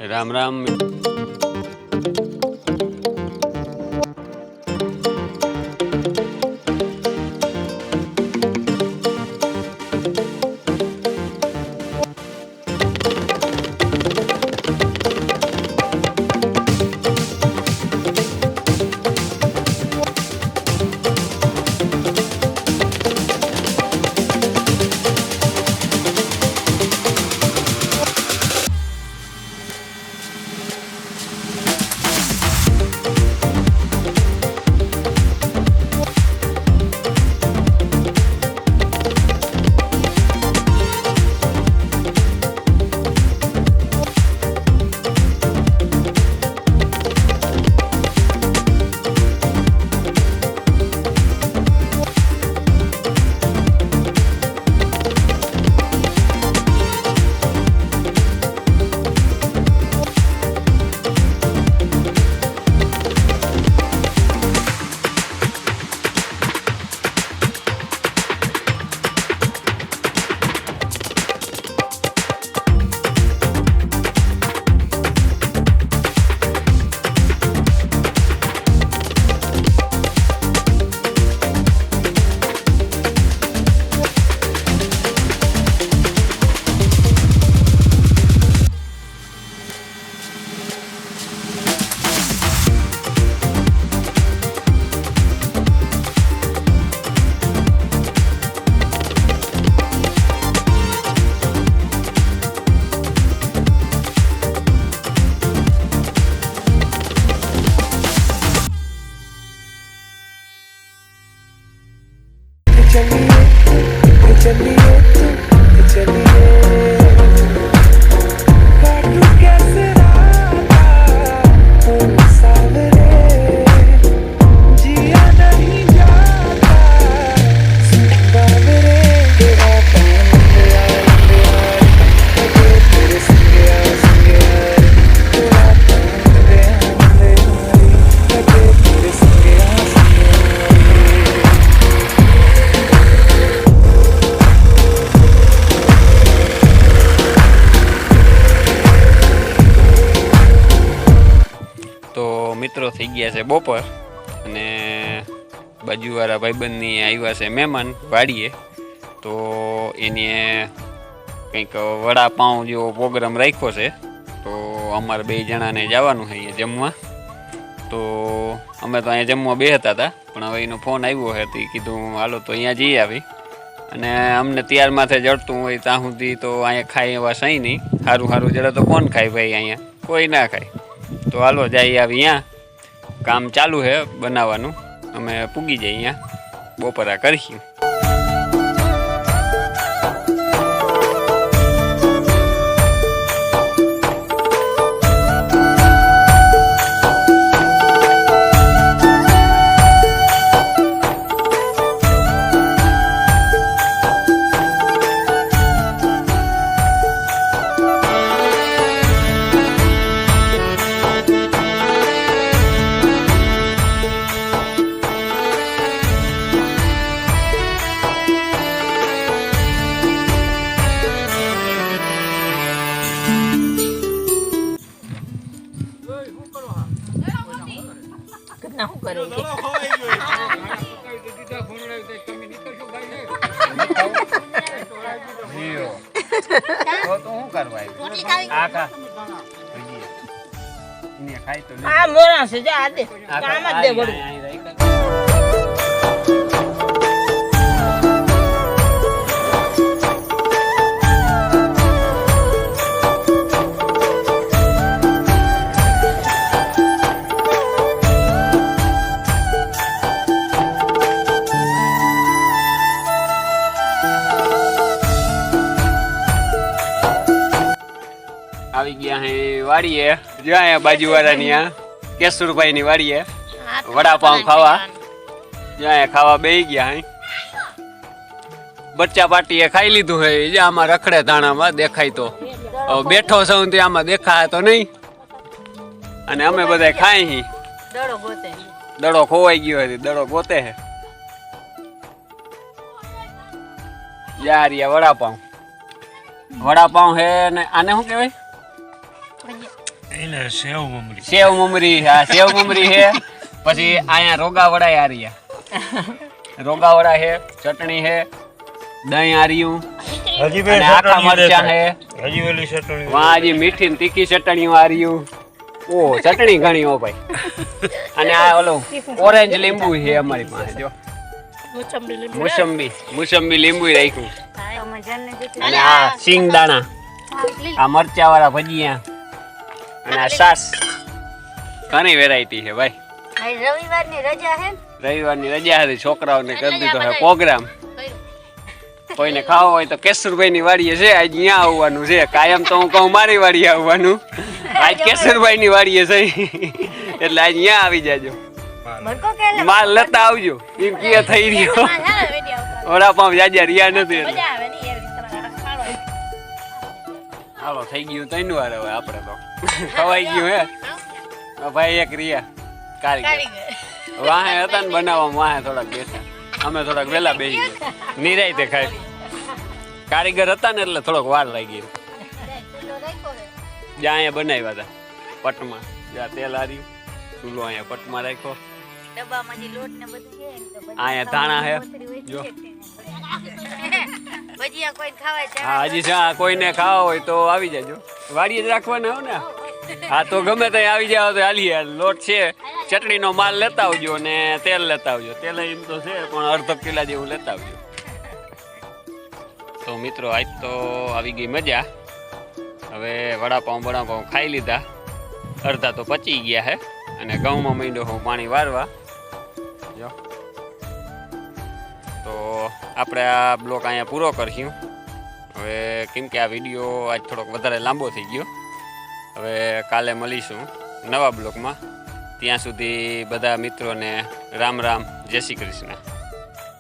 રામ રામ. મિત્રો થઈ ગયા છે બપોર અને બાજુવાળા ભાઈબંધની આવ્યા છે મહેમાન વાડીએ, તો એને કંઈક વડાપાઉં જેવો પ્રોગ્રામ રાખ્યો છે. તો અમારે 2 જણાને જવાનું છે અહીંયા જમવા. તો અમે તો અહીંયા જમવા બેસતા હતા, પણ હવે એનો ફોન આવ્યો છે તો કીધું હાલો તો અહીંયા જઈ આવી. અને અમને ત્યાર માથે જડતું હોય ત્યાં સુધી તો અહીંયા ખાય એવા સહી નહીં. સારું સારું જડે તો કોણ ખાય ભાઈ, અહીંયા કોઈ ના ખાય. તો હાલો જઈ આવી. અહીંયા કામ ચાલુ છે બનાવવાનું, અમે પૂગી જઈએ અહીંયા બપોરા કરીશું. આવી ગયા હે વાડીએ, જો અહીંયા બાજુવાળાની આ કેશુરભાઈની વાડીએ વડાપાઉં ખાવા. જો અહીંયા ખાવા બેસી ગયા હે. બચ્ચા પાટીએ ખાઈ લીધું હે, જે આમાં રખડે ધાણામાં દેખાય તો. બેઠો છું તે આમાં દેખાય તો નહીં. અને અમે બધા ખાઈ હી. દડો ખોવાઈ ગયો હતી, દડો ગોતે હે. યાર વડાપાઉં હે ને આને શું કહેવાય? એને સેવ મમરી સેવ મમરી, હા સેવ મમરી હે. પછી અહીંયા રોગાવડા આર્યા, રોગાવડા હે, ચટણી હે, દહીં આર્યું, હજી અને આખા મરચાં હે, હજી વેલી ચટણી વાં હજી મીઠી ને તીખી ચટણીઓ આર્યું. ઓ ચટણી ઘણી હો ભાઈ. અને આ ઓલો ઓરેન્જ લીંબુ છે અમારી પાસે, જો મુસંબી લીંબુ રાખ્યું. અને આ સિંગદાણા, આ મરચા વાળા ભજીયા, અને આ સાસ. ઘણી વેરાયટી છે ભાઈ. રવિવારની રજા હે, રવિવારની રજા હતી, છોકરાઓને કરી દીધો છે પ્રોગ્રામ. કોઈને ખાવો હોય તો કેશુરભાઈ ની વાડીએ છે, આજ અહીંયા આવવાનું છે. કાયમ તો હું કહું મારી વાડીએ આવવાનું, આજ કેશુરભાઈ ની વાડીએ છે, એટલે આજ અહીંયા આવી જાજો. માલ લેતા આવજો, એમ કે થઈ રહ્યો. વડાપાવ જાજા રહ્યા નથી એટલે. હાલો થઈ ગયું 3 વાર હવે આપણે તો ખવાઈ ગયું હે ભાઈ. એક રિયા કારીગર વાહે હતા ને બનાવવામાં, વાહે થોડાક બેઠા, અમે થોડાક વહેલા બેસી ગયા, નિરાયતે ખાઈ. કારીગર હતા ને એટલે થોડોક વાર લાગી. જ્યાં અહીંયા બનાવ્યા હતા પટમાં, જ્યાં તેલ હાર્યું, ચૂલો અહીંયા પટમાં રાખ્યો. અહીંયા ધાણા હે, જો હા હજી કોઈને ખાવા હોય તો આવી જાજો. વાડીએ જ રાખવાના હો ને. હા તો ગમે ત્યાં આવી જાવ તો હાલીએ. લોટ છે, ચટણીનો માલ લેતા આવજો ને તેલ લેતા આવજો. તેલ એમ તો છે પણ અડધો કિલા જેવું લેતા આવજો. તો મિત્રો આજ તો આવી ગઈ મજા. હવે વડાપાઉં ખાઈ લીધા, અડધા તો પચી ગયા હે. અને ઘઉંમાં માંડ્યો હું પાણી વારવા. જો તો આપણે આ બ્લોક અહીંયા પૂરો કરશું હવે, કેમ કે આ વિડીયો આજ થોડોક વધારે લાંબો થઈ ગયો. હવે કાલે મળીશું નવા બ્લોકમાં. ત્યાં સુધી બધા મિત્રોને રામ રામ, જય શ્રી કૃષ્ણ.